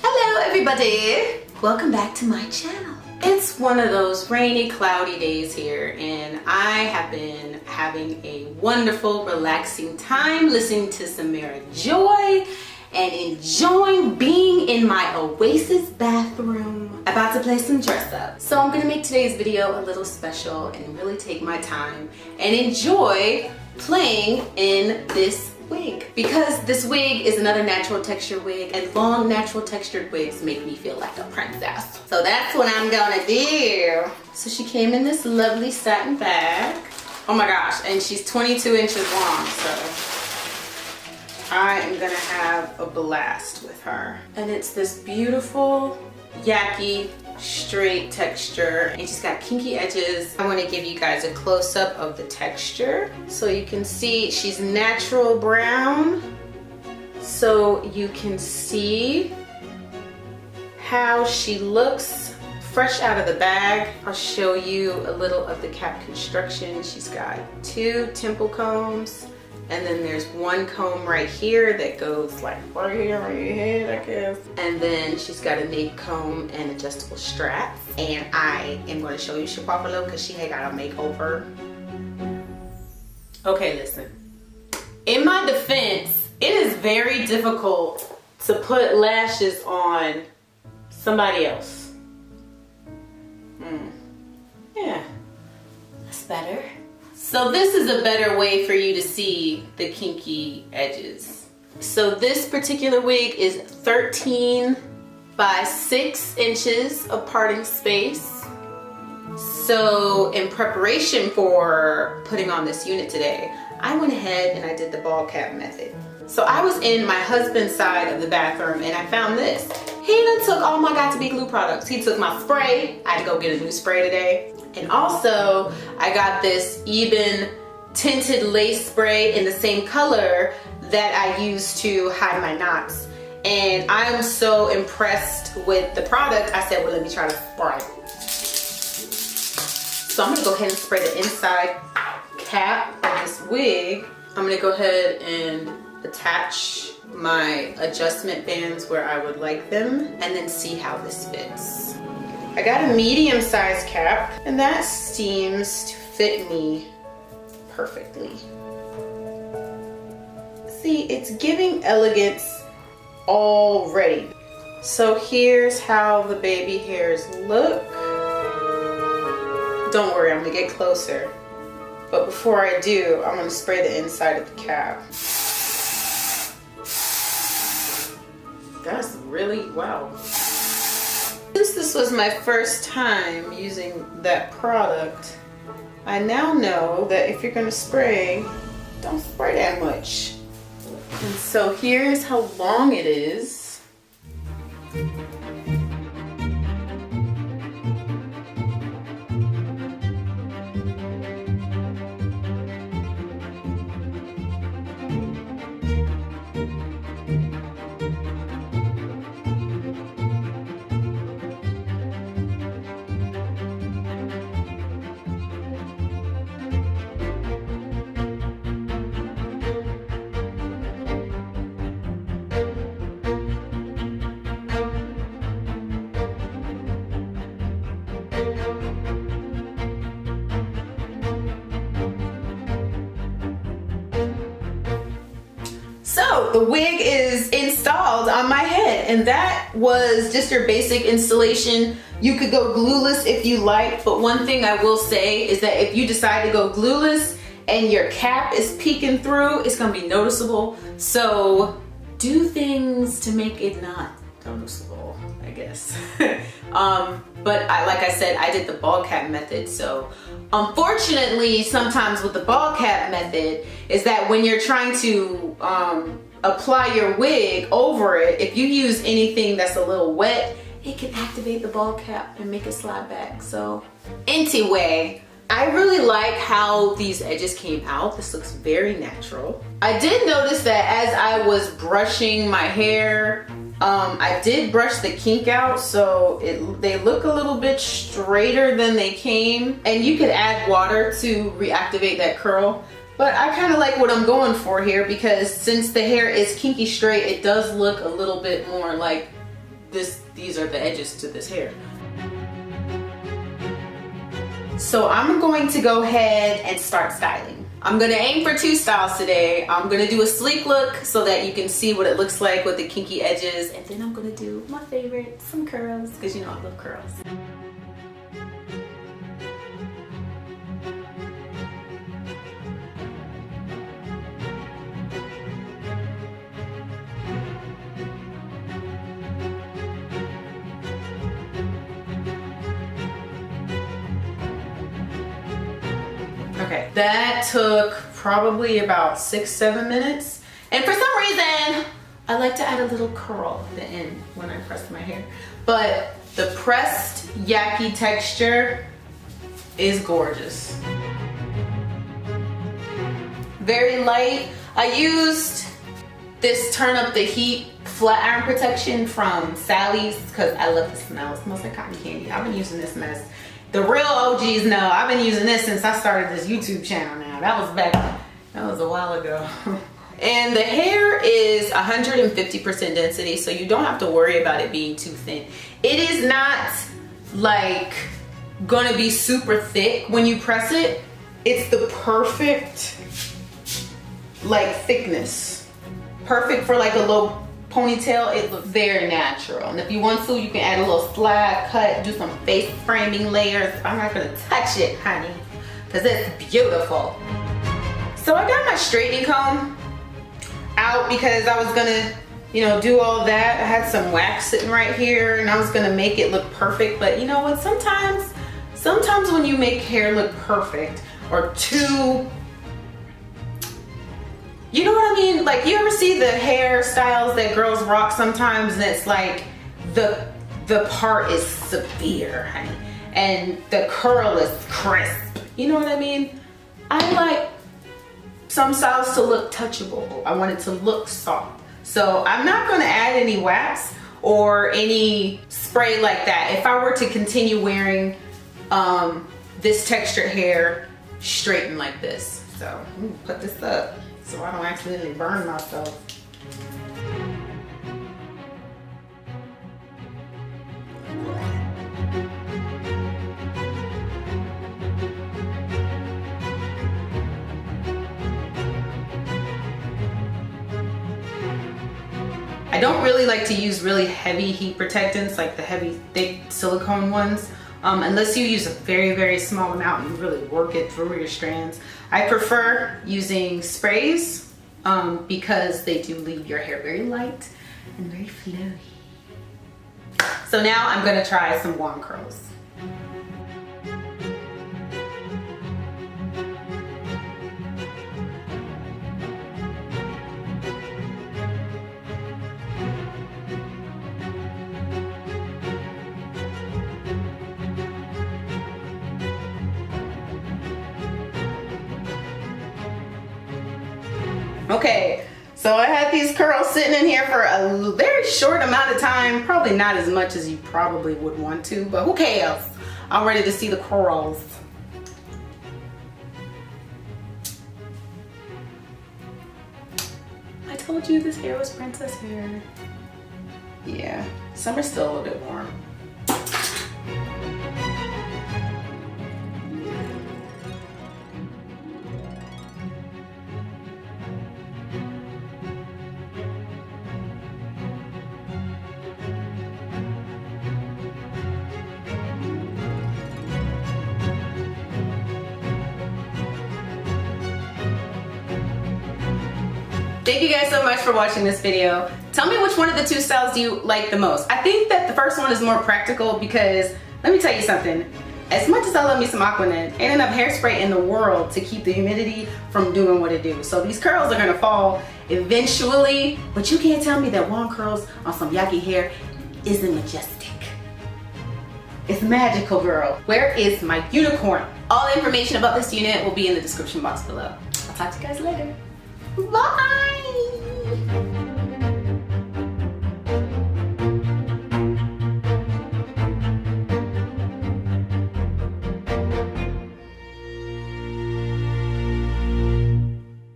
Hello everybody! Welcome back to my channel. It's one of those rainy, cloudy days here, and I have been having a wonderful, relaxing time listening to some 𝐒𝐤𝐢𝐿 and enjoying being in my 𝐒𝐸𝐼𝐠 bathroom. About to play some dress up. So I'm gonna make today's video a little special and really take my time and enjoy playing in this wig, because this wig is another natural texture wig, and long natural textured wigs make me feel like a princess. So that's what I'm gonna do. So she came in this lovely satin bag. Oh my gosh, and she's 22 inches long, so I am gonna have a blast with her. And it's this beautiful yaki straight texture, and she's got kinky edges. I want to give you guys a close-up of the texture so you can see she's natural brown, so you can see how she looks fresh out of the bag. I'll show you a little of the cap construction. She's got 2 temple combs, and then there's 1 comb right here that goes like right here on your head, I guess. And then she's got a nape comb and adjustable straps. And I am going to show you Shaquafalo because she had got a makeover. Okay, listen. In my defense, it is very difficult to put lashes on somebody else. Yeah, that's better. So this is a better way for you to see the kinky edges. So this particular wig is 13 by 6 inches of parting space. So in preparation for putting on this unit today, I went ahead and I did the ball cap method. So I was in my husband's side of the bathroom and I found this. He done took all my got2b glue products. He took my spray. I had to go get a new spray today. And also, I got this 𝐒𝐈𝐃 tinted lace spray in the same color that I use to hide my knots. And I'm so impressed with the product, I said, well, let me try to spray. So I'm gonna go ahead and spray the inside cap of this wig. I'm gonna go ahead and attach my adjustment bands where I would like them, and then see how this fits. I got a medium-sized cap, and that seems to fit me perfectly. See, it's giving elegance already. So here's how the baby hairs look. Don't worry, I'm gonna get closer. But before I do, I'm gonna spray the inside of the cap. That's really, wow. Since this was my first time using that product, I now know that if you're gonna spray, don't spray that much. And so here's how long it is. So the wig is installed on my head, and that was just your basic installation. You could go glueless if you like, but one thing I will say is that if you decide to go glueless and your cap is peeking through, it's gonna be noticeable. So do things to make it not noticeable, I guess. But like I said, I did the ball cap method. So unfortunately, sometimes with the ball cap method is that when you're trying to apply your wig over it, if you use anything that's a little wet, it can activate the ball cap and make it slide back. So anyway, I really like how these edges came out. This looks very natural. I did notice that as I was brushing my hair, I did brush the kink out, so they look a little bit straighter than they came. And you could add water to reactivate that curl. But I kind of like what I'm going for here because since the hair is kinky straight, it does look a little bit more like this. These are the edges to this hair. So I'm going to go ahead and start styling. I'm gonna aim for 2 styles today. I'm gonna do a sleek look so that you can see what it looks like with the kinky edges. And then I'm gonna do my favorite, some curls, because you know I love curls. Okay, that took probably about 6-7 minutes. And for some reason, I like to add a little curl at the end when I press my hair. But the pressed yaki texture is gorgeous. Very light. I used this Turn Up the Heat flat iron protection from Sally's because I love the smell. It smells like cotton candy. I've been using this mess. The real OGs know I've been using this since I started this YouTube channel now. That was a while ago. And the hair is 150% density, so you don't have to worry about it being too thin. It is not like gonna be super thick when you press it. It's the perfect like thickness. Perfect for like a low ponytail. It looks very natural. And if you want to, you can add a little slide cut, do some face framing layers. I'm not gonna touch it, honey, because it's beautiful. So I got my straightening comb out because I was gonna, you know, do all that. I had some wax sitting right here and I was gonna make it look perfect. But you know what, sometimes when you make hair look perfect or too, you know what I mean? Like, you ever see the hairstyles that girls rock sometimes and it's like the part is severe, honey, and the curl is crisp. You know what I mean? I like some styles to look touchable. I want it to look soft. So I'm not gonna add any wax or any spray like that if I were to continue wearing this textured hair straightened like this. So I'm gonna put this up so I don't accidentally burn myself. I don't really like to use really heavy heat protectants like the heavy thick silicone ones unless you use a very, very small amount and you really work it through your strands. I prefer using sprays because they do leave your hair very light and very flowy. So now I'm gonna try some wand curls. Okay, so I had these curls sitting in here for a very short amount of time, probably not as much as you probably would want to, but who cares? I'm ready to see the curls. I told you this hair was princess hair. Yeah, summer's still a little bit warm. Thank you guys so much for watching this video. Tell me which one of the 2 styles do you like the most. I think that the first one is more practical because, let me tell you something. As much as I love me some Aquanet, ain't enough hairspray in the world to keep the humidity from doing what it do. So these curls are gonna fall eventually, but you can't tell me that wand curls on some yaki hair isn't majestic. It's magical, girl. Where is my unicorn? All the information about this unit will be in the description box below. I'll talk to you guys later. Bye!